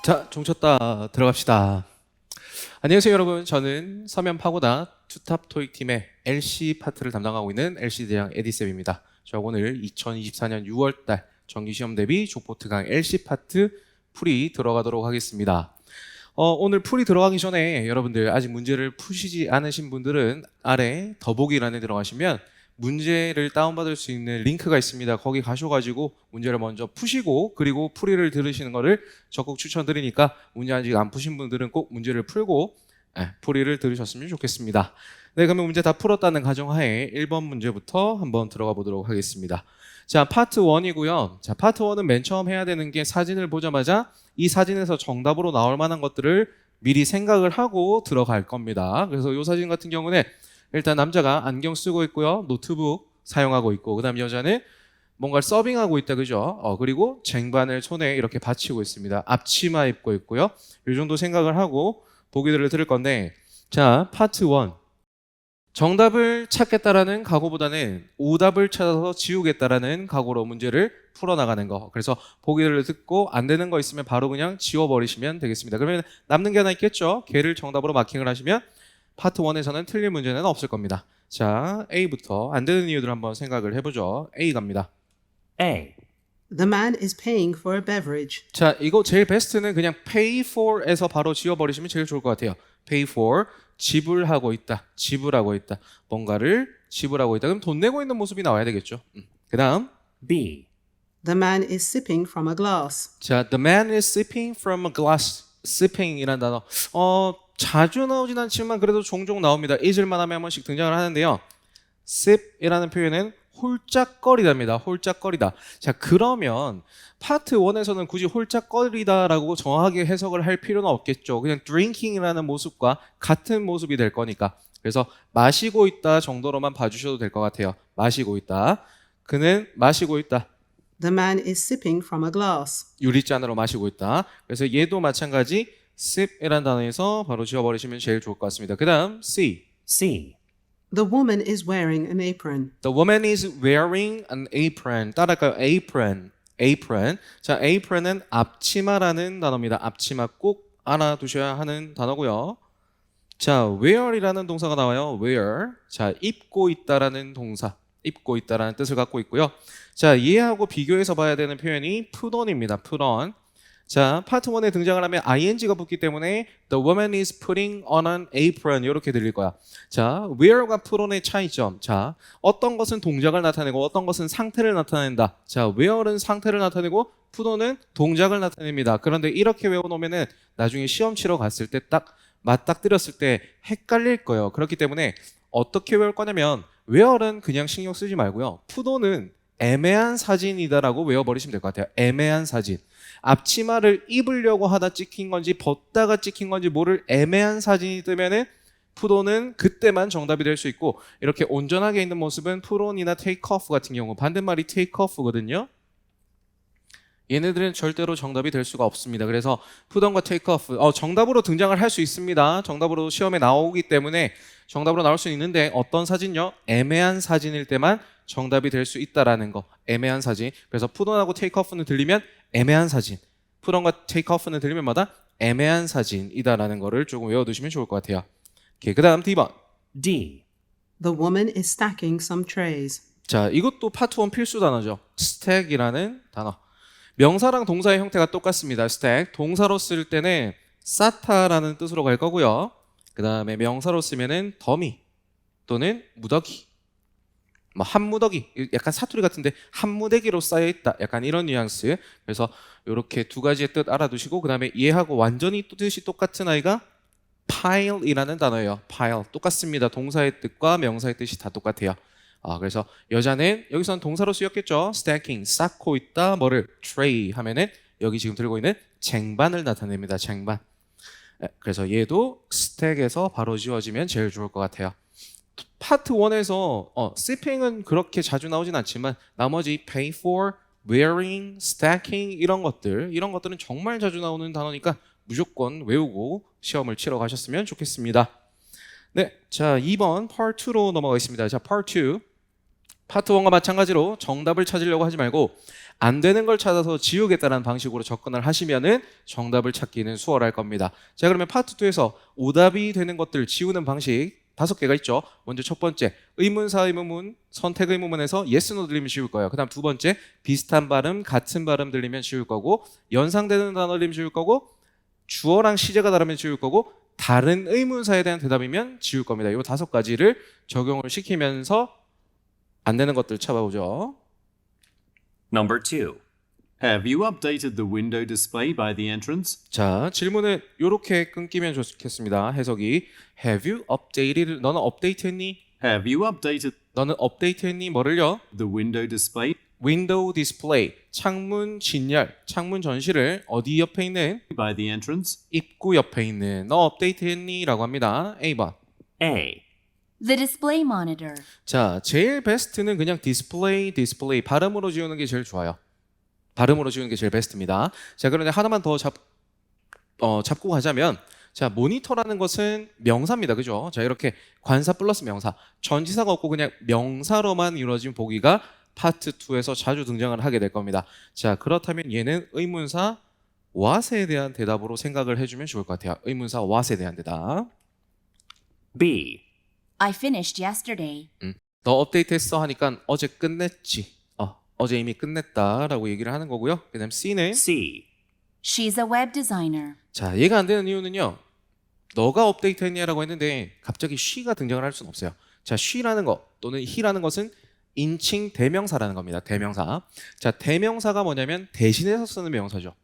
자, 종쳤다 들어갑시다. 안녕하세요 여러분. 저는 서면 파고다 투탑 토익 팀의 LC 파트를 담당하고 있는 LC 대장 에디쌤입니다. 저 오늘 2024년 6월달 정기시험 대비 족보트 강 LC 파트 풀이 들어가도록 하겠습니다. 오늘 풀이 들어가기 전에 여러분들 아직 문제를 푸시지 않으신 분들은 아래 더보기란에 들어가시면 문제를 다운받을 수 있는 링크가 있습니다. 거기 가셔가지고 문제를 먼저 푸시고 그리고 풀이를 들으시는 거를 적극 추천드리니까 문제 아직 안 푸신 분들은 꼭 문제를 풀고 풀이를 들으셨으면 좋겠습니다. 네, 그러면 문제 다 풀었다는 가정하에 1번 문제부터 한번 들어가 보도록 하겠습니다. 자, 파트 1이고요. 자, 파트 1은 맨 처음 해야 되는 게 사진을 보자마자 이 사진에서 정답으로 나올 만한 것들을 미리 생각을 하고 들어갈 겁니다. 그래서 이 사진 같은 경우는 일단 남자가 안경 쓰고 있고요. 노트북 사용하고 있고, 그 다음 여자는 뭔가를 서빙하고 있다, 그죠? 그리고 쟁반을 손에 이렇게 받치고 있습니다. 앞치마 입고 있고요. 이 정도 생각을 하고 보기들을 들을 건데, 자, 파트 1. 정답을 찾겠다라는 각오보다는 오답을 찾아서 지우겠다라는 각오로 문제를 풀어나가는 거. 그래서 보기를 듣고 안 되는 거 있으면 바로 그냥 지워버리시면 되겠습니다. 그러면 남는 게 하나 있겠죠? 걔를 정답으로 마킹을 하시면 파트 1에서는 틀린 문제는 없을 겁니다. 자, A부터 안 되는 이유들 한번 생각을 해보죠. A 갑니다. A. The man is paying for a beverage. 자, 이거 제일 베스트는 그냥 pay for에서 바로 지워버리시면 제일 좋을 것 같아요. pay for, 지불하고 있다, 지불하고 있다. 뭔가를 지불하고 있다. 그럼 돈 내고 있는 모습이 나와야 되겠죠. 그 다음 B. The man is sipping from a glass. 자, the man is sipping from a glass. sipping이라는 단어 자주 나오진 않지만 그래도 종종 나옵니다. 잊을만 하면 한 번씩 등장을 하는데요. sip이라는 표현은 홀짝거리다입니다. 홀짝거리다. 자, 그러면 파트 1에서는 굳이 홀짝거리다라고 정확하게 해석을 할 필요는 없겠죠. 그냥 drinking이라는 모습과 같은 모습이 될 거니까. 그래서 마시고 있다 정도로만 봐주셔도 될 것 같아요. 마시고 있다. 그는 마시고 있다. The man is sipping from a glass. 유리잔으로 마시고 있다. 그래서 얘도 마찬가지 sip이라는 단어에서 바로 지워버리시면 제일 좋을 것 같습니다. 그 다음 C. C. The woman is wearing an apron. The woman is wearing an apron. 따라할까요? apron. apron. 자, apron은 앞치마라는 단어입니다. 앞치마 꼭 알아두셔야 하는 단어고요. 자, wear이라는 동사가 나와요. wear. 자, 입고 있다라는 동사. 입고 있다라는 뜻을 갖고 있고요. 자, 얘하고 비교해서 봐야 되는 표현이 put on입니다. put on. 자, 파트 1에 등장을 하면 ing가 붙기 때문에 the woman is putting on an apron 이렇게 들릴 거야. 자, wear과 put on의 차이점. 자, 어떤 것은 동작을 나타내고 어떤 것은 상태를 나타낸다. 자, wear은 상태를 나타내고 put on은 동작을 나타냅니다. 그런데 이렇게 외워놓으면은 나중에 시험 치러 갔을 때 딱 맞닥뜨렸을 때 헷갈릴 거예요. 그렇기 때문에 어떻게 외울 거냐면 wear은 그냥 신경 쓰지 말고요. put on은 애매한 사진이다라고 외워버리시면 될 것 같아요. 애매한 사진. 앞치마를 입으려고 하다 찍힌 건지 벗다가 찍힌 건지 모를 애매한 사진이 뜨면은 푸돈은 그때만 정답이 될 수 있고, 이렇게 온전하게 있는 모습은 푸론이나 테이크오프 같은 경우 반대말이 테이크오프거든요. 얘네들은 절대로 정답이 될 수가 없습니다. 그래서 푸던과 테이크오프 정답으로 등장을 할 수 있습니다. 정답으로 시험에 나오기 때문에 정답으로 나올 수 있는데 어떤 사진요? 애매한 사진일 때만 정답이 될 수 있다라는 거. 애매한 사진. 그래서 푸던하고 테이크오프는 들리면 애매한 사진. 푸던과 테이크오프는 들리면 마다 애매한 사진이다라는 거를 조금 외워두시면 좋을 것 같아요. 오케이, 그 다음 D번. D. The woman is stacking some trays. 자, 이것도 파트 1 필수 단어죠. stack이라는 단어. 명사랑 동사의 형태가 똑같습니다. stack. 동사로 쓸 때는 쌓다라는 뜻으로 갈 거고요. 그 다음에 명사로 쓰면은 더미 또는 무더기. 뭐 한 무더기, 약간 사투리 같은데 한 무더기로 쌓여있다, 약간 이런 뉘앙스. 그래서 이렇게 두 가지의 뜻 알아두시고, 그 다음에 얘하고 완전히 뜻이 똑같은 아이가 pile이라는 단어예요. pile. 똑같습니다. 동사의 뜻과 명사의 뜻이 다 똑같아요. 그래서 여자는 여기서는 동사로 쓰였겠죠. stacking, 쌓고 있다. 뭐를? tray 하면은 여기 지금 들고 있는 쟁반을 나타냅니다. 쟁반. 그래서 얘도 stack에서 바로 지워지면 제일 좋을 것 같아요. 파트 1에서 sipping은 그렇게 자주 나오진 않지만 나머지 pay for, wearing, stacking 이런 것들은 정말 자주 나오는 단어니까 무조건 외우고 시험을 치러 가셨으면 좋겠습니다. 네, 자 2번 part 2로 넘어가겠습니다. 자 part 2. 파트 1과 마찬가지로 정답을 찾으려고 하지 말고 안 되는 걸 찾아서 지우겠다는 방식으로 접근을 하시면은 정답을 찾기는 수월할 겁니다. 자, 그러면 파트 2에서 오답이 되는 것들 지우는 방식 5개가 있죠. 먼저 첫 번째, 의문사 의문문, 선택 의문문에서 yes, no 들리면 지울 거예요. 그 다음 두 번째, 비슷한 발음, 같은 발음 들리면 지울 거고, 연상되는 단어 들리면 지울 거고, 주어랑 시제가 다르면 지울 거고, 다른 의문사에 대한 대답이면 지울 겁니다. 이 5가지를 적용을 시키면서 안 되는 것들 찾아보죠. Number 2. Have you updated the window display by the entrance? 자, 질문은 이렇게 끊기면 좋겠습니다. 해석이 Have you updated? 너는 업데이트했니? Have you updated 너는 업데이트했니? 뭐를요? the window display 윈도우 디스플레이, 창문 진열, 창문 전시를 어디 옆에 있는? by the entrance? 입구 옆에 있는. 너 업데이트했니? 라고 합니다. A번. A. The display monitor. 자, 제일 베스트는 그냥 디스플레이 발음으로 지우는 게 제일 좋아요. 발음으로 지우는 게 제일 베스트입니다. 자, 그런데 하나만 더 잡고 가자면, 자, 모니터라는 것은 명사입니다. 그죠? 자, 이렇게 관사 플러스 명사, 전치사가 없고 그냥 명사로만 이루어진 보기가 파트 2에서 자주 등장을 하게 될 겁니다. 자, 그렇다면 얘는 의문사 what에 대한 대답으로 생각을 해주면 좋을 것 같아요. 의문사 what에 대한 대답. B. I finished yesterday. 너 업데이트했어 하니까 어제 끝냈지. 어제 이미 끝냈다라고 얘기를 하는 거고요. 그다음 C는 C. She's a web designer. 자, 이해가 안 되는 이유는요. 너가 업데이트했냐라고 했는데 갑자기 she가 등장을 할 수는 없어요. 자, she라는 거 또는 he라는 것은 인칭 대명사라는 겁니다. 대명사. 자, 대명사가 뭐냐면 대신해서 쓰는 명사죠.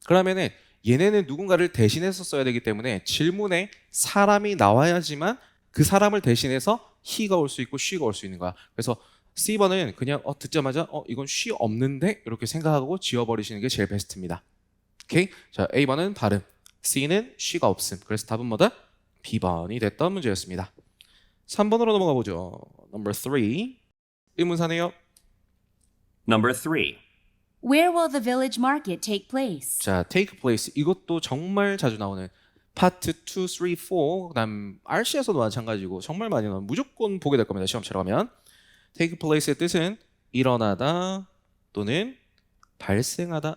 그러면은 얘네는 누군가를 대신해서 써야 되기 때문에 질문에 사람이 나와야지만 그 사람을 대신해서 he가 올 수 있고 she가 올 수 있는 거야. 그래서 C번은 그냥 듣자마자 이건 she 없는데 이렇게 생각하고 지워버리시는 게 제일 베스트입니다. 오케이? 자, A번은 발음, C는 she가 없음. 그래서 답은 뭐다? B번이 됐던 문제였습니다. 3번으로 넘어가 보죠. Number 3. 의문사네요. Number 3. Where will the village market take place? 자, take place. 이것도 정말 자주 나오는 파트 2, 3, 4. 그다음 RC에서도 마찬가지고 정말 많이 나오는 무조건 보게 될 겁니다. 시험 치러 가면. take place의 뜻은 일어나다 또는 발생하다.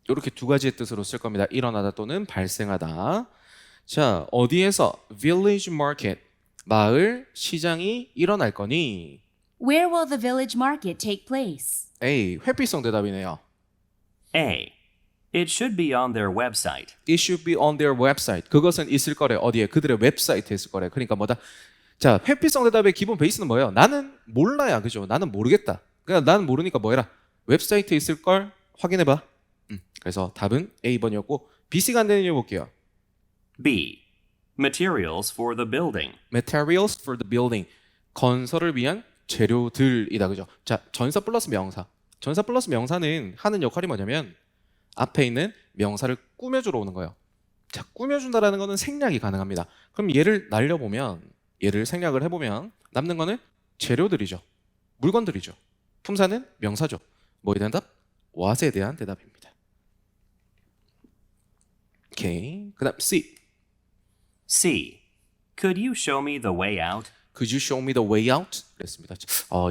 이렇게 2가지의 뜻으로 쓸 겁니다. 일어나다 또는 발생하다. 자, 어디에서 village market 마을 시장이 일어날 거니? Where will the village market take place? A. 회피성 대답이네요. A. It should be on their website. It should be on their website. 그것은 있을 거래. 어디에? 그들의 웹사이트에 있을 거래. 그러니까 뭐다? 자, 회피성 대답의 기본 베이스는 뭐예요? 나는 몰라야. 그죠? 나는 모르겠다. 그러니까 나는 모르니까 뭐 해라? 웹사이트에 있을 걸 확인해봐. 그래서 답은 A번이었고 BC가 안 되는 이유 볼게요. B. Materials for the building. Materials for the building. 건설을 위한 재료들이다. 그죠? 자, 전사 플러스 명사. 전사 플러스 명사는 하는 역할이 뭐냐면 앞에 있는 명사를 꾸며주러 오는 거예요. 자, 꾸며준다라는 거는 생략이 가능합니다. 그럼 얘를 날려보면, 얘를 생략을 해보면 남는 거는 재료들이죠. 물건들이죠. 품사는 명사죠. 뭐에 대한 답? what에 대한 대답입니다. 오케이. 그 다음 C. C. Could you show me the way out? Could you show me the way out? 그랬습니다.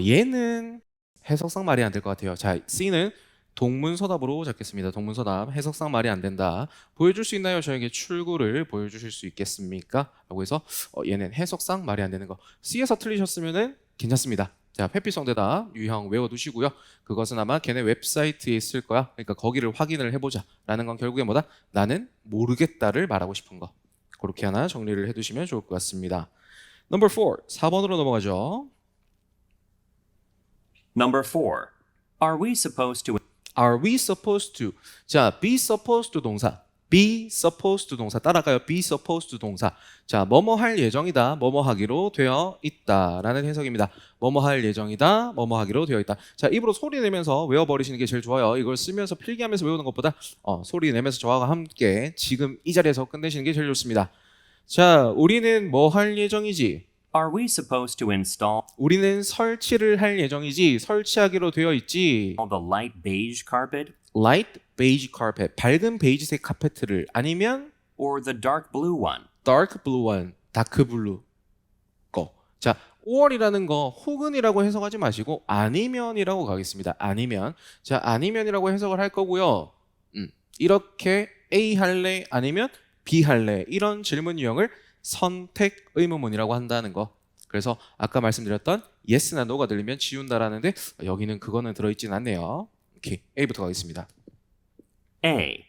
얘는 해석상 말이 안 될 것 같아요. 자, C는 동문서답으로 잡겠습니다. 동문서답. 해석상 말이 안 된다. 보여줄 수 있나요? 저에게 출구를 보여주실 수 있겠습니까? 라고 해서 얘는 해석상 말이 안 되는 거. C에서 틀리셨으면은 괜찮습니다. 자, 회피성 대답 유형 외워두시고요. 그것은 아마 걔네 웹사이트에 있을 거야. 그러니까 거기를 확인을 해보자. 라는 건 결국에 뭐다? 나는 모르겠다를 말하고 싶은 거. 그렇게 하나 정리를 해두시면 좋을 것 같습니다. Number 4. 4번으로 넘어가죠. Number 4. Are we supposed to Are we supposed to? 자, be supposed to 동사. be supposed to 동사 따라가요. be supposed to 동사. 자, 뭐뭐 할 예정이다. 뭐뭐 하기로 되어 있다라는 해석입니다. 뭐뭐 할 예정이다. 뭐뭐 하기로 되어 있다. 자, 입으로 소리 내면서 외워버리시는 게 제일 좋아요. 이걸 쓰면서 필기하면서 외우는 것보다 소리 내면서 저와 함께 지금 이 자리에서 끝내시는 게 제일 좋습니다. 자, 우리는 뭐 할 예정이지? Are we supposed to install 우리는 설치를 할 예정이지. 설치하기로 되어 있지. the light beige carpet Light beige carpet, 밝은 베이지색 카페트를 아니면 or the dark blue one? dark blue one, 다크 블루 거. 자, or이라는 거 혹은이라고 해석하지 마시고 아니면이라고 가겠습니다. 아니면. 자, 아니면이라고 해석을 할 거고요. 이렇게 A 할래 아니면 B 할래 이런 질문 유형을 선택 의문문이라고 한다는 거. 그래서 아까 말씀드렸던 yes나 no가 들리면 지운다라는데 여기는 그거는 들어있진 않네요. 오케이, A부터 가겠습니다. A.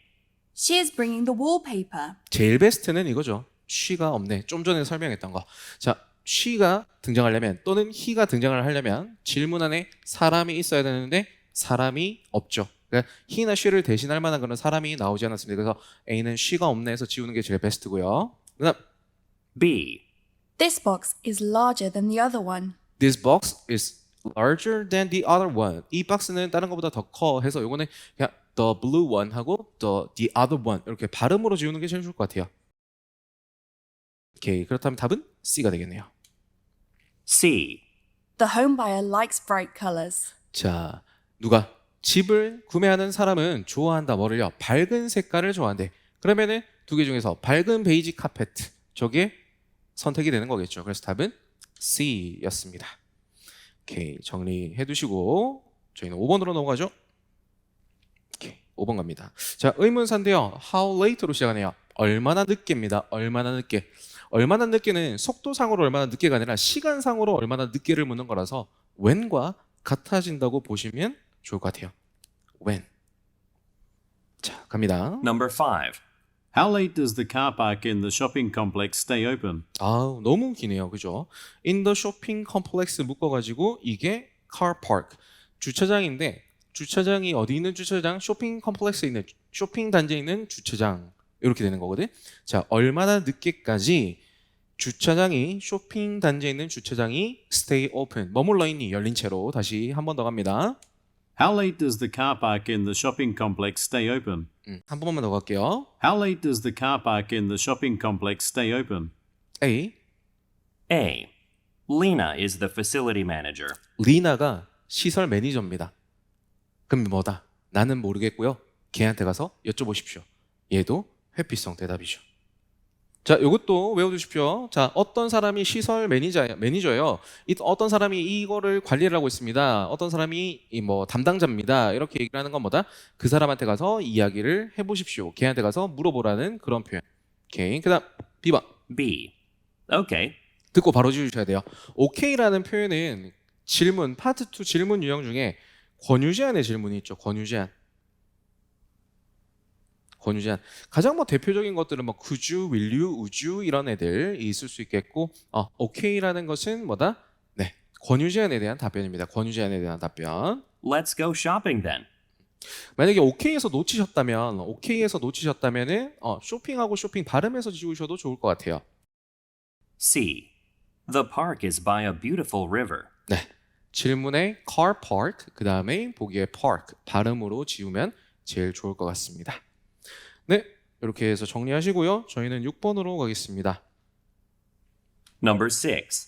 She is bringing the wallpaper. 제일 베스트는 이거죠. she가 없네. 좀 전에 설명했던 거. 자, she가 등장하려면 또는 he가 등장을 하려면 질문 안에 사람이 있어야 되는데 사람이 없죠. 그러니까 he나 she를 대신할 만한 그런 사람이 나오지 않았습니다. 그래서 A는 she가 없네 해서 지우는 게 제일 베스트고요. 그다음 B. This box is larger than the other one. This box is larger than the other one. 이 박스는 다른 것보다 더 커 해서 요거는 그냥 the blue one 하고 the other one 이렇게 발음으로 지우는 게 제일 좋을 것 같아요. 오케이, 그렇다면 답은 C가 되겠네요. C. The home buyer likes bright colors. 자, 누가 집을 구매하는 사람은 좋아한다 뭐를요? 밝은 색깔을 좋아한대. 그러면은 두 개 중에서 밝은 베이지 카페트 저게 선택이 되는 거겠죠. 그래서 답은 C였습니다. 오케이, 정리해 두시고 저희는 5번으로 넘어가죠. 오케이, 5번 갑니다. 자, 의문사인데요. How late로 시작하네요. 얼마나 늦게입니다. 얼마나 늦게. 얼마나 늦게는 속도상으로 얼마나 늦게가 아니라 시간상으로 얼마나 늦게를 묻는 거라서 when과 같아진다고 보시면 좋을 것 같아요. when. 자, 갑니다. Number 5. How late does the car park in the shopping complex stay open? 아, 너무 기네요. 그죠? In the shopping complex 묶어가지고 이게 car park. 주차장인데 주차장이 어디 있는 주차장? 쇼핑 컴플렉스에 있는 쇼핑 단지에 있는 주차장. 이렇게 되는 거거든. 자, 얼마나 늦게까지 주차장이 쇼핑 단지에 있는 주차장이 stay open. 머물러 있니? 열린 채로. 다시 한 번 더 갑니다. How late does the car park in the shopping complex stay open? 한 번만 더 갈게요. How late does the car park in the shopping complex stay open? A. A. Lena is the facility manager. 리나가 시설 매니저입니다. 그럼 뭐다? 나는 모르겠고요. 걔한테 가서 여쭤보십시오. 얘도 회피성 대답이죠. 자, 이것도 외워두십시오. 자, 어떤 사람이 시설 매니저예요. 어떤 사람이 이거를 관리를 하고 있습니다. 어떤 사람이 담당자입니다. 이렇게 얘기를 하는 건 뭐다? 그 사람한테 가서 이야기를 해보십시오. 걔한테 가서 물어보라는 그런 표현. 오케이. 그다음 B번. B. Okay. 듣고 바로 지우셔야 돼요. 오케이라는 표현은 질문 파트 2 질문 유형 중에 권유제한의 질문이 있죠. 권유제한. 가장 대표적인 것들은 could you, will you, would you 이런 애들이 있을 수 있겠고, 오케이라는 것은 뭐다? 네, 권유제한에 대한 답변입니다. 권유제한에 대한 답변. Let's go shopping then. 만약에 오케이에서 놓치셨다면은 쇼핑하고 쇼핑 발음해서 지우셔도 좋을 것 같아요. C. The park is by a beautiful river. 네, 질문에 car park 그 다음에 보기에 park 발음으로 지우면 제일 좋을 것 같습니다. 네, 이렇게 해서 정리하시고요. 저희는 6번으로 가겠습니다. Number 6.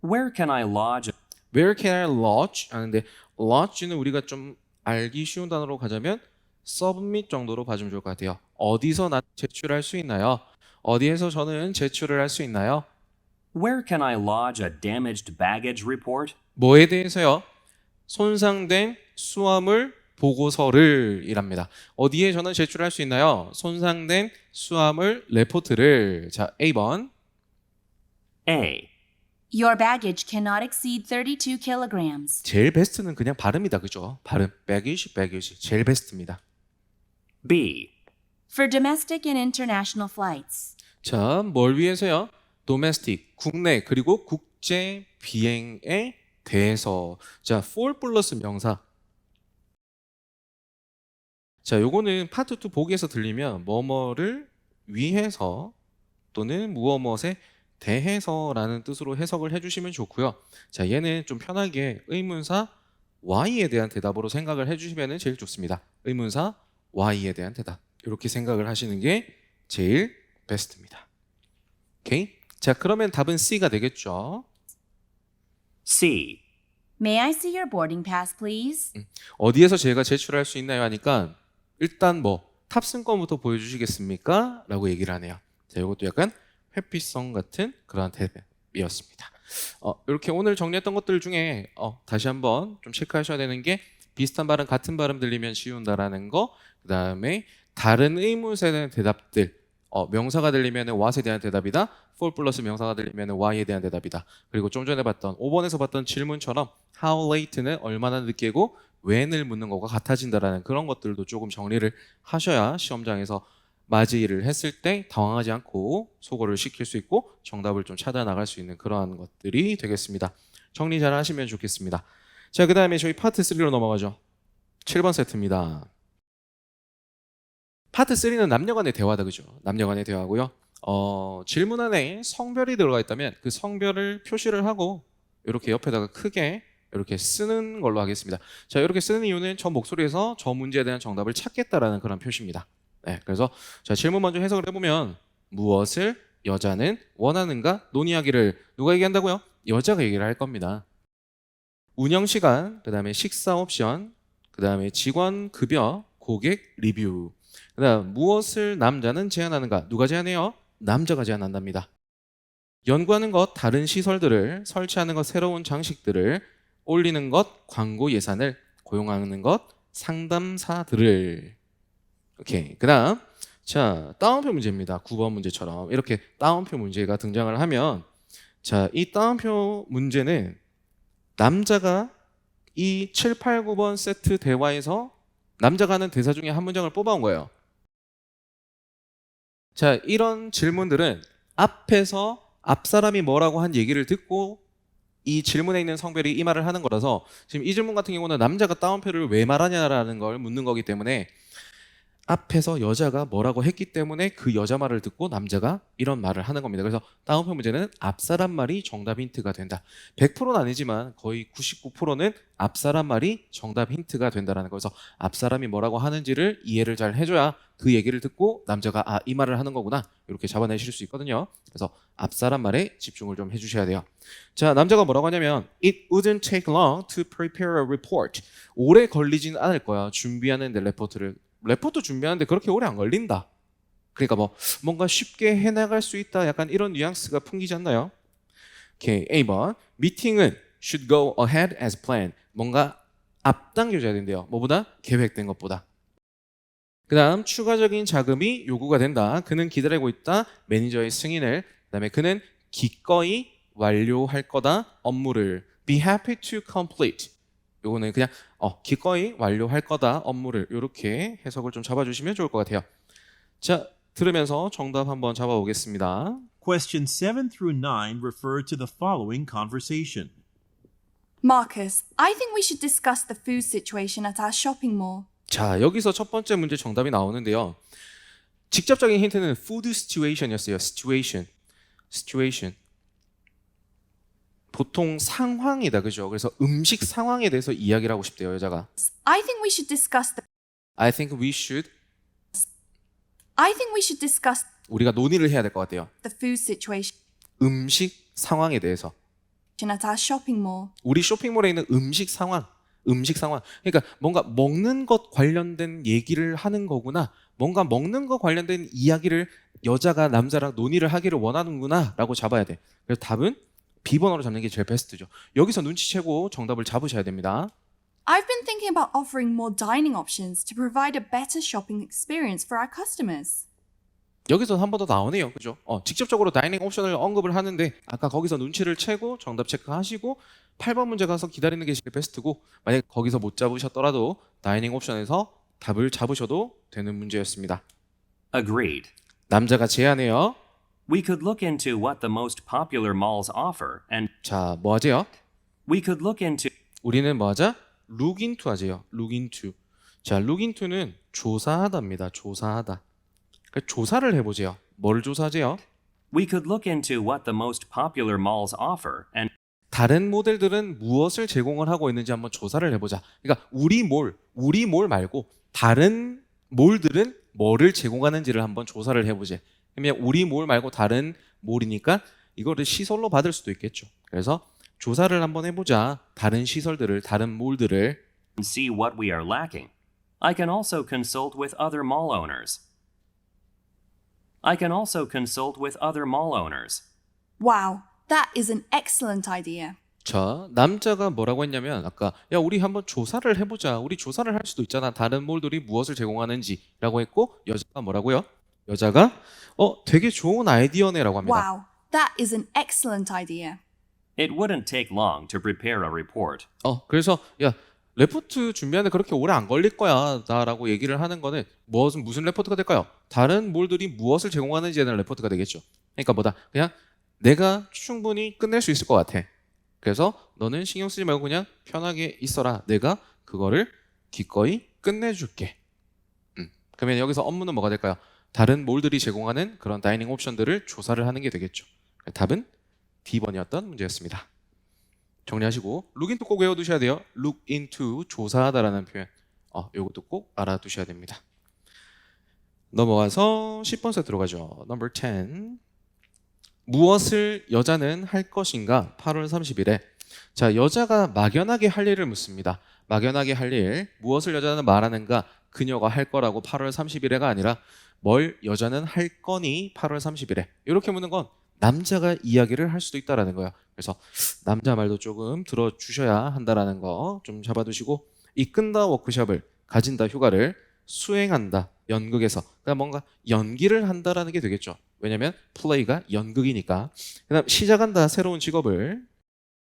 Where can I lodge? Where can I lodge? 하는데 lodge는 우리가 좀 알기 쉬운 단어로 가자면 submit 정도로 봐주면 좋을 것 같아요. 어디서 나 제출할 수 있나요? 어디에서 저는 제출을 할 수 있나요? Where can I lodge a damaged baggage report? 뭐에 대해서요? 손상된 수화물 보고서를 이랍니다. 어디에 저는 제출할 수 있나요? 손상된 수화물 레포트를. 자, A번. A. Your baggage cannot exceed 32 kilograms. 제일 베스트는 그냥 발음이다. 그죠? 발음. baggage. 제일 베스트입니다. B. For domestic and international flights. 자, 뭘 위해서요? domestic, 국내 그리고 국제 비행에 대해서. 자, for 플러스 명사. 자, 요거는 파트 2 보기에서 들리면 뭐뭐를 위해서 또는 무엇무엇에 대해서라는 뜻으로 해석을 해주시면 좋고요. 자, 얘는 좀 편하게 의문사 Y에 대한 대답으로 생각을 해주시면 제일 좋습니다. 의문사 Y에 대한 대답. 이렇게 생각을 하시는 게 제일 베스트입니다. 오케이? 자, 그러면 답은 C가 되겠죠. C. May I see your boarding pass, please? 어디에서 제가 제출할 수 있나요? 하니까 일단 탑승권부터 보여주시겠습니까? 라고 얘기를 하네요. 자, 이것도 약간 회피성 같은 그런 대답이었습니다. 이렇게 오늘 정리했던 것들 중에 다시 한번 좀 체크하셔야 되는 게 비슷한 발음, 같은 발음 들리면 쉬운다라는 거, 그 다음에 다른 의문사에 대한 대답들, 명사가 들리면 what에 대한 대답이다, for 플러스 명사가 들리면 why에 대한 대답이다. 그리고 좀 전에 봤던 5번에서 봤던 질문처럼 how late는 얼마나 늦게고 when을 묻는 것과 같아진다라는 그런 것들도 조금 정리를 하셔야 시험장에서 맞이를 했을 때 당황하지 않고 소거를 시킬 수 있고 정답을 좀 찾아 나갈 수 있는 그러한 것들이 되겠습니다. 정리 잘 하시면 좋겠습니다. 자, 그 다음에 저희 파트 3로 넘어가죠. 7번 세트입니다. 파트 3는 남녀 간의 대화다, 그죠? 남녀 간의 대화고요. 질문 안에 성별이 들어가 있다면 그 성별을 표시를 하고 이렇게 옆에다가 크게 이렇게 쓰는 걸로 하겠습니다. 자, 이렇게 쓰는 이유는 저 목소리에서 저 문제에 대한 정답을 찾겠다라는 그런 표시입니다. 네, 그래서 자, 질문 먼저 해석을 해보면 무엇을 여자는 원하는가 논의하기를 누가 얘기한다고요? 여자가 얘기를 할 겁니다. 운영 시간, 그 다음에 식사 옵션, 그 다음에 직원 급여, 고객 리뷰. 그 다음 무엇을 남자는 제안하는가? 누가 제안해요? 남자가 제안한답니다. 연구하는 것, 다른 시설들을, 설치하는 것, 새로운 장식들을, 올리는 것, 광고 예산을, 고용하는 것, 상담사들을. 오케이. 그 다음 자, 따옴표 문제입니다. 9번 문제처럼 이렇게 따옴표 문제가 등장을 하면 자, 이 따옴표 문제는 남자가 이 7, 8, 9번 세트 대화에서 남자가 하는 대사 중에 한 문장을 뽑아온 거예요. 자, 이런 질문들은 앞에서 앞 사람이 뭐라고 한 얘기를 듣고 이 질문에 있는 성별이 이 말을 하는 거라서 지금 이 질문 같은 경우는 남자가 따옴표를 왜 말하냐라는 걸 묻는 거기 때문에 앞에서 여자가 뭐라고 했기 때문에 그 여자 말을 듣고 남자가 이런 말을 하는 겁니다. 그래서 따옴표 문제는 앞사람 말이 정답 힌트가 된다. 100%는 아니지만 거의 99%는 앞사람 말이 정답 힌트가 된다라는 거여서 앞사람이 뭐라고 하는지를 이해를 잘 해줘야 그 얘기를 듣고 남자가 이 말을 하는 거구나 이렇게 잡아내실 수 있거든요. 그래서 앞사람 말에 집중을 좀 해주셔야 돼요. 자, 남자가 뭐라고 하냐면 It wouldn't take long to prepare a report. 오래 걸리진 않을 거야. 준비하는데 레포트 준비하는데 그렇게 오래 안 걸린다. 그러니까 뭔가 쉽게 해나갈 수 있다. 약간 이런 뉘앙스가 풍기지 않나요? 오케이, A번 미팅은 should go ahead as planned. 뭔가 앞당겨져야 된대요. 뭐보다? 계획된 것보다. 그 다음 추가적인 자금이 요구가 된다. 그는 기다리고 있다. 매니저의 승인을. 그 다음에 그는 기꺼이 완료할 거다. 업무를 be happy to complete. 요거는 그냥 기꺼이 완료할 거다 업무를 이렇게 해석을 좀 잡아주시면 좋을 것 같아요. 자, 들으면서 정답 한번 잡아보겠습니다. Question 7 through 9 refer to the following conversation. Marcus, I think we should discuss the food situation at our shopping mall. 자, 여기서 첫 번째 문제 정답이 나오는데요. 직접적인 힌트는 food situation이었어요. situation. 보통 상황이다, 그죠? 그래서 음식 상황에 대해서 이야기를 하고 싶대요, 여자가. I think we should discuss 우리가 논의를 해야 될 것 같아요. the food situation 음식 상황에 대해서. at our shopping mall. 우리 쇼핑몰에 있는 음식 상황. 그러니까 뭔가 먹는 것 관련된 얘기를 하는 거구나. 뭔가 먹는 것 관련된 이야기를 여자가 남자랑 논의를 하기를 원하는구나 라고 잡아야 돼. 그래서 답은 B번호로 잡는 게 제일 베스트죠. 여기서 눈치채고 정답을 잡으셔야 됩니다. I've been thinking about offering more dining options to provide a better shopping experience for our customers. 여기서 한 번 더 나오네요. 그죠? 직접적으로 다이닝 옵션을 언급을 하는데 아까 거기서 눈치를 채고 정답 체크하시고 8번 문제 가서 기다리는 게 제일 베스트고 만약 거기서 못 잡으셨더라도 다이닝 옵션에서 답을 잡으셔도 되는 문제였습니다. Agreed. 남자가 제안해요. We could look into what the most popular malls offer and 자, 뭐 하재요? we could look into 우리는 뭐 하자? look into 하재요. look into. 자, look into는 조사하다입니다. 조사하다. 그러니까 조사를 해보세요. 뭘 조사하재요? We could look into what the most popular malls offer and 다른 모델들은 무엇을 제공을 하고 있는지 한번 조사를 해보자. 그러니까 우리 몰 말고 다른 몰들은 뭐를 제공하는지를 한번 조사를 해보자. 그러면 우리 몰 말고 다른 몰이니까 이거를 시설로 받을 수도 있겠죠. 그래서 조사를 한번 해보자. 다른 시설들을, 다른 몰들을. see what we are lacking. I can also consult with other mall owners. Wow, that is an excellent idea. 자, 남자가 뭐라고 했냐면 아까 야 우리 한번 조사를 해보자. 우리 조사를 할 수도 있잖아. 다른 몰들이 무엇을 제공하는지라고 했고 여자가 뭐라고요? 여자가 되게 좋은 아이디어네라고 합니다. Wow, that is an excellent idea. It wouldn't take long to prepare a report. 그래서 야 레포트 준비하는데 그렇게 오래 안 걸릴 거야 라고 얘기를 하는 거는 무슨 레포트가 될까요? 다른 몰들이 무엇을 제공하는지에 대한 레포트가 되겠죠. 그러니까 뭐다 그냥 내가 충분히 끝낼 수 있을 것 같아. 그래서 너는 신경 쓰지 말고 그냥 편하게 있어라. 내가 그거를 기꺼이 끝내줄게. 그러면 여기서 업무는 뭐가 될까요? 다른 몰들이 제공하는 그런 다이닝 옵션들을 조사를 하는 게 되겠죠. 답은 D번이었던 문제였습니다. 정리하시고 look into 꼭 외워두셔야 돼요. look into 조사하다라는 표현. 요것도 꼭 알아두셔야 됩니다. 넘어가서 10번 세트로 가죠. Number 10. 무엇을 여자는 할 것인가? 8월 30일에 자 여자가 막연하게 할 일을 묻습니다. 막연하게 할 일, 무엇을 여자는 말하는가? 그녀가 할 거라고 8월 30일에가 아니라 뭘 여자는 할 거니? 8월 30일에 이렇게 묻는 건 남자가 이야기를 할 수도 있다라는 거예요. 그래서 남자 말도 조금 들어주셔야 한다라는 거 좀 잡아두시고 이끈다 워크숍을 가진다 휴가를 수행한다 연극에서 그러니까 뭔가 연기를 한다라는 게 되겠죠. 왜냐면 플레이가 연극이니까. 그다음 시작한다 새로운 직업을.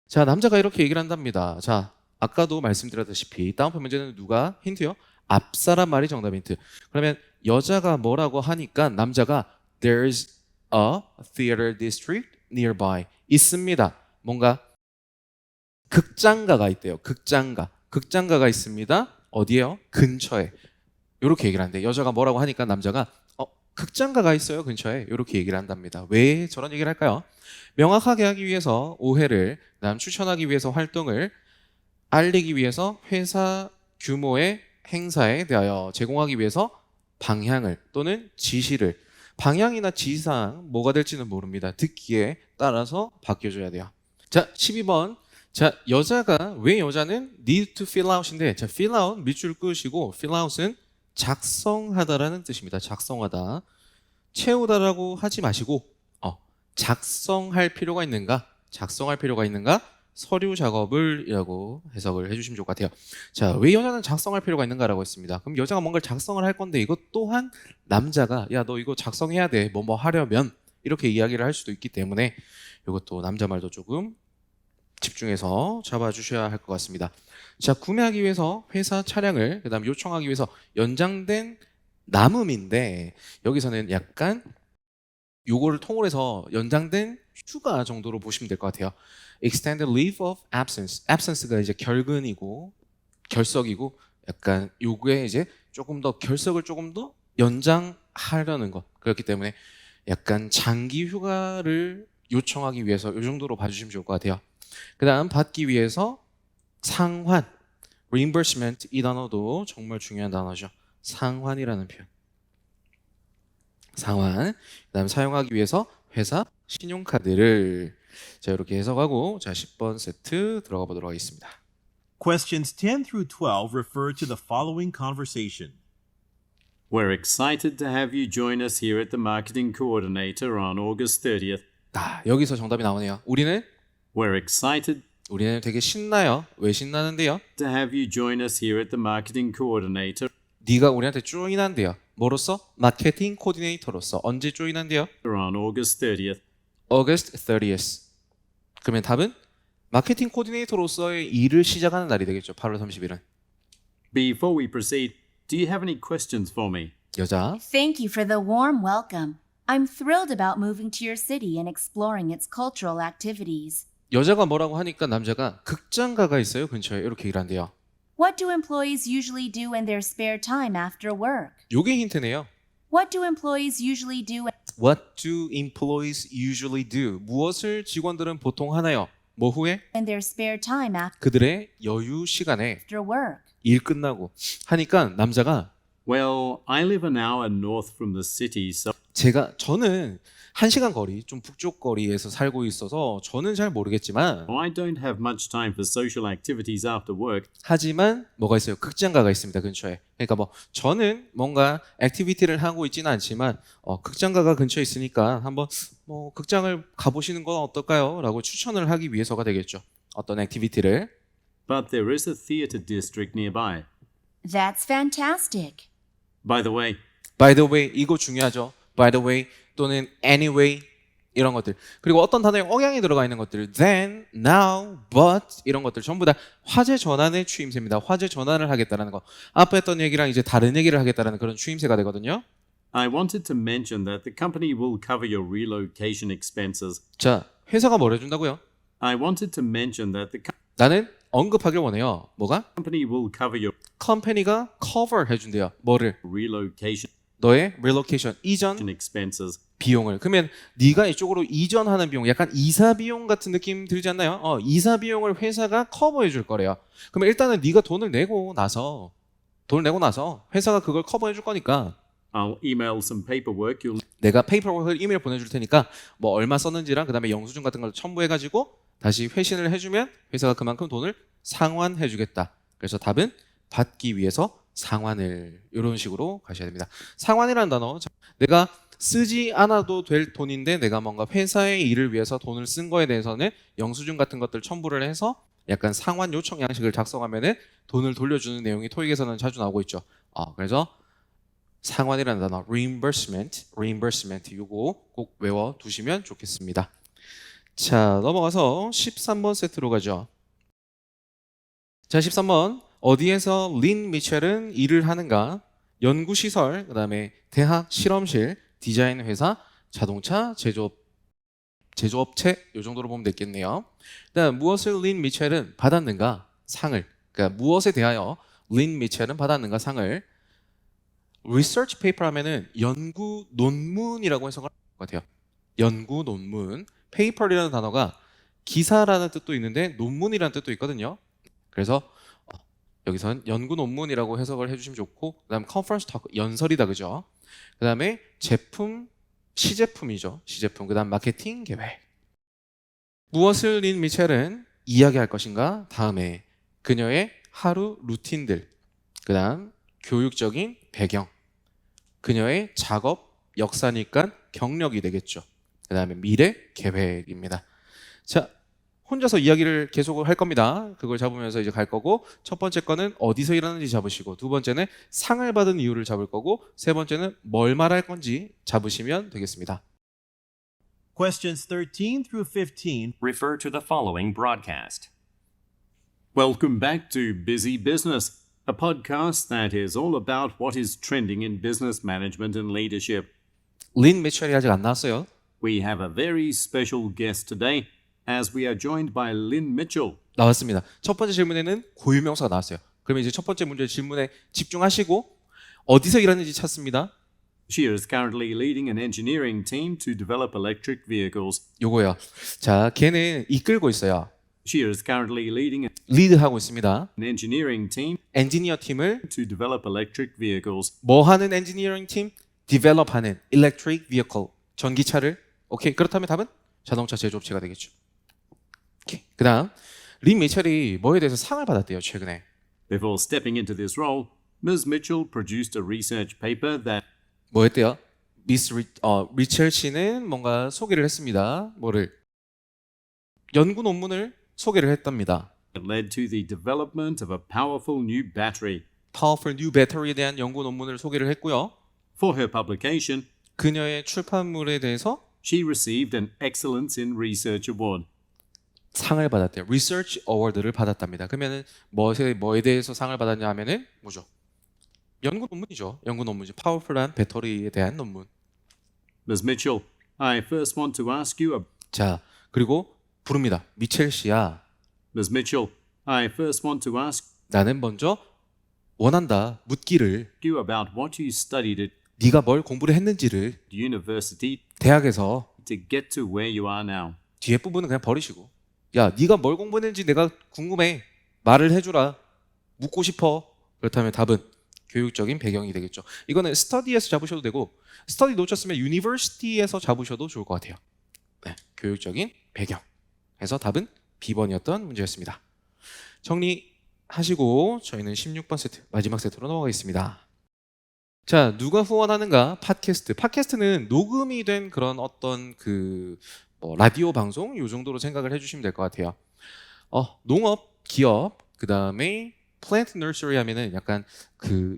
자 남자가 이렇게 얘기를 한답니다. 자 아까도 말씀드렸다시피 다운표 문제는 누가 힌트요? 앞사람 말이 정답 힌트. 그러면 여자가 뭐라고 하니까 남자가 There's a theater district nearby. 있습니다. 뭔가 극장가가 있대요. 극장가가 있습니다. 어디에요? 근처에. 이렇게 얘기를 하는데 여자가 뭐라고 하니까 남자가 극장가가 있어요 근처에 이렇게 얘기를 한답니다. 왜 저런 얘기를 할까요? 명확하게 하기 위해서 오해를 추천하기 위해서 활동을 알리기 위해서 회사 규모의 행사에 대하여 제공하기 위해서 방향을 또는 지시를 방향이나 지시사항 뭐가 될지는 모릅니다. 듣기에 따라서 바뀌어줘야 돼요. 자 12번 자 여자가 왜 여자는 need to fill out인데 자 fill out 밑줄 끄시고 fill out은 작성하다라는 뜻입니다. 작성하다. 채우다라고 하지 마시고 작성할 필요가 있는가? 서류 작업을이라고 해석을 해주시면 좋을 것 같아요. 자, 왜 여자는 작성할 필요가 있는가라고 했습니다. 그럼 여자가 뭔가를 작성을 할 건데 이것 또한 남자가 야, 너 이거 작성해야 돼. 뭐 하려면 이렇게 이야기를 할 수도 있기 때문에 이것도 남자 말도 조금 집중해서 잡아주셔야 할 것 같습니다. 자, 구매하기 위해서 회사 차량을 그다음 요청하기 위해서 연장된 남음인데 여기서는 약간 요거를 통으로 해서 연장된 휴가 정도로 보시면 될 것 같아요. Extended leave of absence. absence가 이제 결근이고 결석이고 약간 요거에 이제 조금 더 결석을 조금 더 연장하려는 것. 그렇기 때문에 약간 장기 휴가를 요청하기 위해서 요 정도로 봐주시면 좋을 것 같아요. 그 다음 받기 위해서 상환, reimbursement 이 단어도 정말 중요한 단어죠. 상환이라는 표현. 상환. 그 다음 사용하기 위해서 회사 신용카드를 자 이렇게 해석하고 자 10번 세트 들어가 보도록 하겠습니다. Questions 10 through 12 refer to the following conversation. We're excited to have you join us here at the Marketing Coordinator on August 30th. 여기서 정답이 나오네요. 우리는 We're 되게 신나요. 왜 신나는데요? to have you join us here at the Marketing Coordinator 네가 우리한테 조인한대요. 뭐로서? 마케팅 코디네이터로서. 언제 조인한대요? on August 30th. August 30th. 그러면 답은 마케팅 코디네이터로서의 일을 시작하는 날이 되겠죠. 8월 30일은. Before we proceed, do you have any questions for me? 여자. Thank you for the warm welcome. I'm thrilled about moving to your city and exploring its cultural activities. 여자가 뭐라고 하니까 남자가 극장가가 있어요. 근처에. 이렇게 얘기를 한대요. What do employees usually do in their spare time after work? 요게 힌트네요. What do employees usually do What do employees usually do? 무엇을 직원들은 보통 하나요? 뭐 후에? in their spare time 그들의 여유 시간에 after work? 일 끝나고 하니까 남자가 Well, I live an hour north from the city, so 저는 1시간 거리, 좀 북쪽 거리에서 살고 있어서 저는 잘 모르겠지만 I don't have much time for social activities after work. 하지만 뭐가 있어요? 극장가가 있습니다. 근처에. 그러니까 뭐 저는 뭔가 액티비티를 하고 있지는 않지만 극장가가 근처에 있으니까 한번 뭐 극장을 가보시는 건 어떨까요? 라고 추천을 하기 위해서가 되겠죠. 어떤 액티비티를. But there is a theatre district nearby. That's fantastic. By the way, By the way, 이거 중요하죠. By the way 또는 anyway 이런 것들. 그리고 어떤 단어에 억양이 들어가 있는 것들. Then, now, but 이런 것들 전부 다 화제 전환의 추임새입니다. 화제 전환을 하겠다는 거. 앞에 했던 얘기랑 이제 다른 얘기를 하겠다는 그런 추임새가 되거든요. I wanted to mention that the company will cover your relocation expenses. 자, 회사가 뭘 해준다고요? I wanted to mention that the 나는 언급하길 원해요. 뭐가? company will cover your 컴퍼니가 cover 해준대요. 뭐를? relocation 너의 relocation, 이전 expenses. 비용을. 그러면 네가 이쪽으로 이전하는 비용, 약간 이사 비용 같은 느낌 들지 않나요? 이사 비용을 회사가 커버해 줄 거래요. 그러면 일단은 네가 돈을 내고 나서 회사가 그걸 커버해 줄 거니까 I'll email some paperwork you'll 내가 페이퍼워크를 이메일 보내줄 테니까 뭐 얼마 썼는지랑 그다음에 영수증 같은 걸 첨부해가지고 다시 회신을 해주면 회사가 그만큼 돈을 상환해 주겠다. 그래서 답은 받기 위해서 상환을 이런 식으로 가셔야 됩니다. 상환이라는 단어 내가 쓰지 않아도 될 돈인데 내가 뭔가 회사의 일을 위해서 돈을 쓴 거에 대해서는 영수증 같은 것들 첨부를 해서 약간 상환 요청 양식을 작성하면은 돈을 돌려주는 내용이 토익에서는 자주 나오고 있죠. 그래서 상환이라는 단어 reimbursement 요거 꼭 외워 두시면 좋겠습니다. 자, 넘어가서 13번 세트로 가죠. 자, 13번 어디에서 린 미첼은 일을 하는가? 연구시설, 그 다음에 대학 실험실, 디자인 회사, 자동차 제조업체 이 정도로 보면 되겠네요. 그다음 무엇을 린 미첼은 받았는가? 상을. 그러니까 무엇에 대하여 린 미첼은 받았는가? 상을. research paper 하면은 연구 논문이라고 해석할 것 같아요. 연구 논문. paper이라는 단어가 기사라는 뜻도 있는데 논문이라는 뜻도 있거든요. 그래서 여기선 연구 논문이라고 해석을 해주시면 좋고, 그다음 conference talk 연설이다, 그죠? 그다음에 제품 시제품이죠. 시제품. 그다음 마케팅 계획. 무엇을 린 미첼은 이야기할 것인가? 다음에 그녀의 하루 루틴들. 그다음 교육적인 배경. 그녀의 작업 역사니까 경력이 되겠죠. 그다음에 미래 계획입니다. 자, 혼자서 이야기를 계속 할 겁니다. 그걸 잡으면서 이제 갈 거고, 첫 번째 거는 어디서 일하는지 잡으시고, 두 번째는 상을 받은 이유를 잡을 거고, 세 번째는 뭘 말할 건지 잡으시면 되겠습니다. Questions 13 through 15 Refer to the following broadcast. Welcome back to Busy Business, a podcast that is all about what is trending in business management and leadership. 린 미첼이 아직 안 나왔어요. We have a very special guest today, as we are joined by Lynn Mitchell. 나왔습니다. 첫 번째 질문에는 고유명사가 나왔어요. 그러면 이제 첫 번째 문제 질문에 집중하시고 어디서 일하는지 찾습니다. She is currently leading an engineering team to develop electric vehicles. 요거요. 자, 걔는 이끌고 있어요. She is currently leading 리드하고 있습니다. an engineering team 엔지니어 팀을 to develop electric vehicles. 뭐 하는 엔지니어링 팀? 디벨롭하는 electric vehicle. 전기차를. 오케이. 그렇다면 답은 자동차 제조업체가 되겠죠. 오케이. 그다음 린 미첼이 뭐에 대해서 상을 받았대요, 최근에. Before stepping into this role, Ms. Mitchell produced a research paper that 뭐 했대요? 리첼 씨는 뭔가 소개를 했습니다. 뭐를? 연구 논문을 소개를 했답니다. led to the development of a powerful new battery. Powerful New Battery에 대한 연구 논문을 소개를 했고요. For her publication, 그녀의 출판물에 대해서 she received an Excellence in Research Award. 상을 받았대요. Research Award를 받았답니다. 그러면은 뭐에 대해서 상을 받았냐 하면은 뭐죠? 연구 논문이죠. 연구 논문이죠. 파워풀한 배터리에 대한 논문. Ms. Mitchell, I first want to ask you 자, 그리고 부릅니다. 미첼 씨야. Ms. Mitchell, I first want to ask 나는 먼저 원한다. 묻기를. you about what you studied at 네가 뭘 공부를 했는지를 university 대학에서 to get to where you are now. 뒤에 부분은 그냥 버리시고. 야, 네가 뭘 공부했는지 내가 궁금해. 말을 해주라. 묻고 싶어. 그렇다면 답은 교육적인 배경이 되겠죠. 이거는 스터디에서 잡으셔도 되고 스터디 놓쳤으면 유니버시티에서 잡으셔도 좋을 것 같아요. 네, 교육적인 배경. 그래서 답은 B번이었던 문제였습니다. 정리하시고 저희는 16번 세트 마지막 세트로 넘어가겠습니다. 자, 누가 후원하는가? 팟캐스트. 팟캐스트는 녹음이 된 그런 어떤 라디오 방송 요 정도로 생각을 해주시면 될 것 같아요. 농업, 기업, 그 다음에 플랜트 너서리 하면은 약간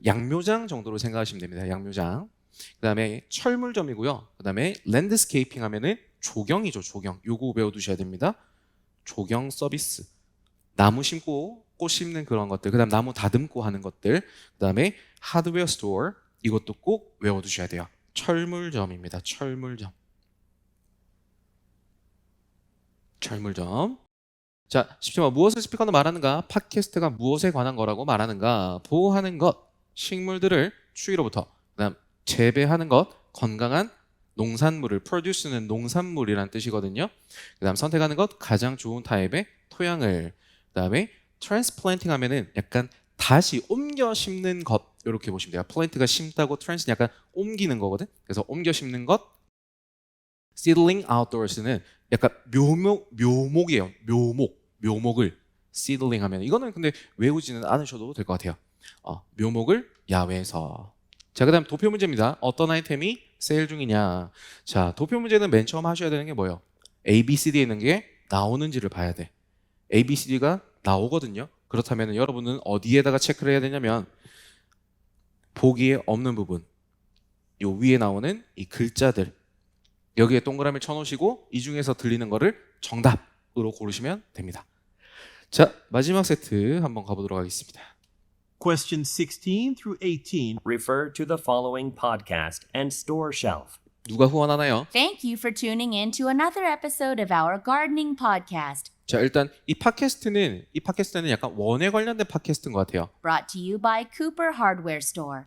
양묘장 정도로 생각하시면 됩니다. 양묘장. 그 다음에 철물점이고요. 그 다음에 랜드스케이핑 하면은 조경이죠. 조경. 요거 외워두셔야 됩니다. 조경 서비스. 나무 심고 꽃 심는 그런 것들. 그 다음 나무 다듬고 하는 것들. 그 다음에 하드웨어 스토어. 이것도 꼭 외워두셔야 돼요. 철물점입니다. 철물점. 철물점. 자, 쉽지 말 무엇을 스피커는 말하는가? 팟캐스트가 무엇에 관한 거라고 말하는가? 보호하는 것, 식물들을 추위로부터. 그다음 재배하는 것, 건강한 농산물을 produce는 농산물이란 뜻이거든요. 그다음 선택하는 것, 가장 좋은 타입의 토양을. 그다음에 transplanting 하면은 약간 다시 옮겨 심는 것 이렇게 보시면 돼요. 플랜트가 심다고 트랜스는 약간 옮기는 거거든. 그래서 옮겨 심는 것. seedling outdoors는 약간 묘목이에요. 묘목을 seedling 하면 이거는 근데 외우지는 않으셔도 될 것 같아요. 묘목을 야외에서. 자, 그다음 도표 문제입니다. 어떤 아이템이 세일 중이냐. 자, 도표 문제는 맨 처음 하셔야 되는 게 뭐예요? A, B, C, D에 있는 게 나오는지를 봐야 돼. A, B, C, D가 나오거든요. 그렇다면 여러분은 어디에다가 체크를 해야 되냐면 보기에 없는 부분, 요 위에 나오는 이 글자들 여기에 동그라미 쳐놓으시고 이 중에서 들리는 거를 정답으로 고르시면 됩니다. 자, 마지막 세트 한번 가보도록 하겠습니다. Questions 16 through 18 Refer to the following podcast and store shelf. 누가 후원하나요? Thank you for tuning in to another episode of our gardening podcast, 자, 일단 이 팟캐스트는 약간 원에 관련된 팟캐스트인 것 같아요. brought to you by Cooper Hardware Store.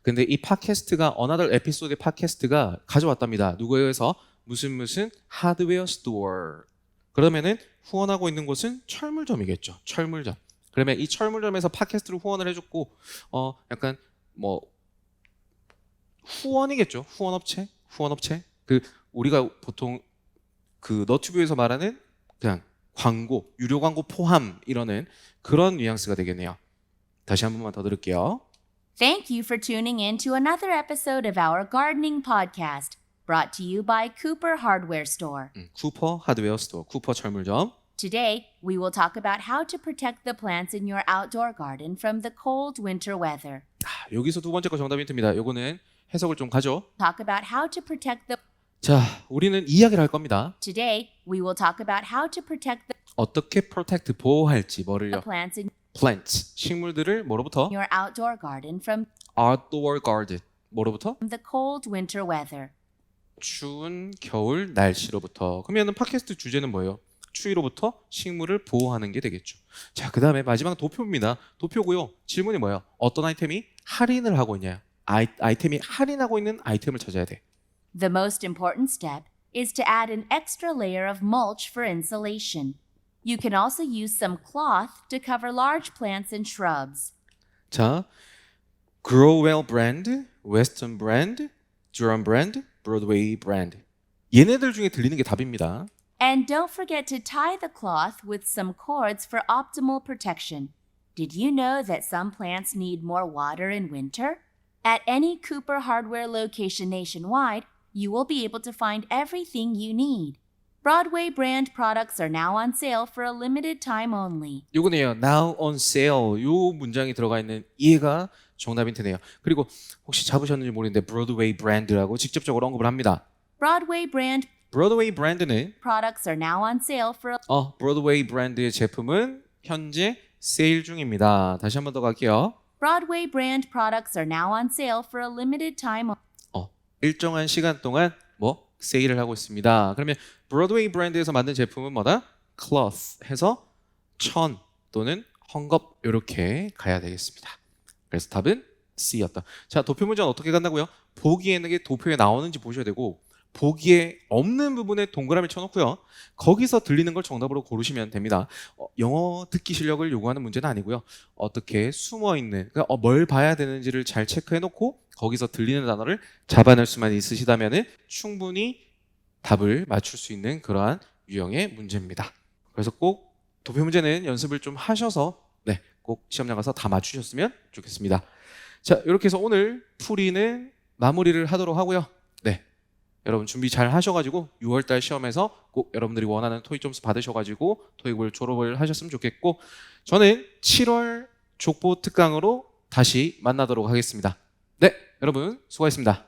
근데 이 팟캐스트가 어나더 에피소드의 팟캐스트가 가져왔답니다. 누구에서 무슨 하드웨어 스토어. 그러면은 후원하고 있는 곳은 철물점이겠죠. 철물점. 그러면 이 철물점에서 팟캐스트를 후원을 해줬고 약간 후원이겠죠. 후원업체. 우리가 보통 너튜브에서 말하는 그냥 광고, 유료 광고 포함 이러는 그런 뉘앙스가 되겠네요. 다시 한 번만 더 들을게요. Thank you for tuning in to another episode of our gardening podcast, brought to you by Cooper Hardware Store. 쿠퍼 하드웨어 스토어, 쿠퍼 철물점. Today, we will talk about how to protect the plants in your outdoor garden from the cold winter weather. 여기서 두 번째 거 정답 힌트입니다. 요거는 해석을 좀 가죠. Talk about how to protect the 자, 우리는 이야기를 할 겁니다. Today, we will talk about how to protect 어떻게 protect 보호할지 the 뭐를요? plants in plants 식물들을 뭐로부터? your outdoor garden from outdoor garden 뭐로부터? the cold winter weather. 추운 겨울 날씨로부터. 그러면은 팟캐스트 주제는 뭐예요? 추위로부터 식물을 보호하는 게 되겠죠. 자, 그다음에 마지막 도표입니다. 도표고요. 질문이 뭐예요? 어떤 아이템이 할인을 하고 있냐? 아이템이 할인하고 있는 아이템을 찾아야 돼. The most important step is to add an extra layer of mulch for insulation. You can also use some cloth to cover large plants and shrubs. 자, Growell brand, Western brand, Durham brand, Broadway brand. 얘네들 중에 들리는 게 답입니다. And don't forget to tie the cloth with some cords for optimal protection. Did you know that some plants need more water in winter? At any Cooper Hardware location nationwide, you will be able to find everything you need. Broadway brand products are now on sale for a limited time only. 요거네요. Now on sale. 요 문장이 들어가 있는 얘가 정답 힌트네요. 그리고 혹시 잡으셨는지 모르겠는데 브로드웨이 브랜드라고 직접적으로 언급을 합니다. Broadway brand 브로드웨이 브랜드는 products are now on sale for a 브로드웨이 브랜드의 제품은 현재 세일 중입니다. 다시 한 번 더 갈게요. Broadway brand products are now on sale for a limited time. 일정한 시간 동안 세일을 하고 있습니다. 그러면 브로드웨이 브랜드에서 만든 제품은 뭐다? cloth 해서 천 또는 헝겊 이렇게 가야 되겠습니다. 그래서 답은 C였다. 자, 도표 문제는 어떻게 간다고요? 보기에는 게 도표에 나오는지 보셔야 되고 보기에 없는 부분에 동그라미 쳐놓고요. 거기서 들리는 걸 정답으로 고르시면 됩니다. 영어 듣기 실력을 요구하는 문제는 아니고요. 어떻게 숨어있는, 그러니까 뭘 봐야 되는지를 잘 체크해놓고 거기서 들리는 단어를 잡아낼 수만 있으시다면 충분히 답을 맞출 수 있는 그러한 유형의 문제입니다. 그래서 꼭 도표 문제는 연습을 좀 하셔서 꼭 시험 나가서 다 맞추셨으면 좋겠습니다. 자, 이렇게 해서 오늘 풀이는 마무리를 하도록 하고요. 여러분 준비 잘 하셔가지고 6월달 시험에서 꼭 여러분들이 원하는 토익 점수 받으셔가지고 토익을 졸업을 하셨으면 좋겠고, 저는 7월 족보 특강으로 다시 만나도록 하겠습니다. 여러분 수고하셨습니다.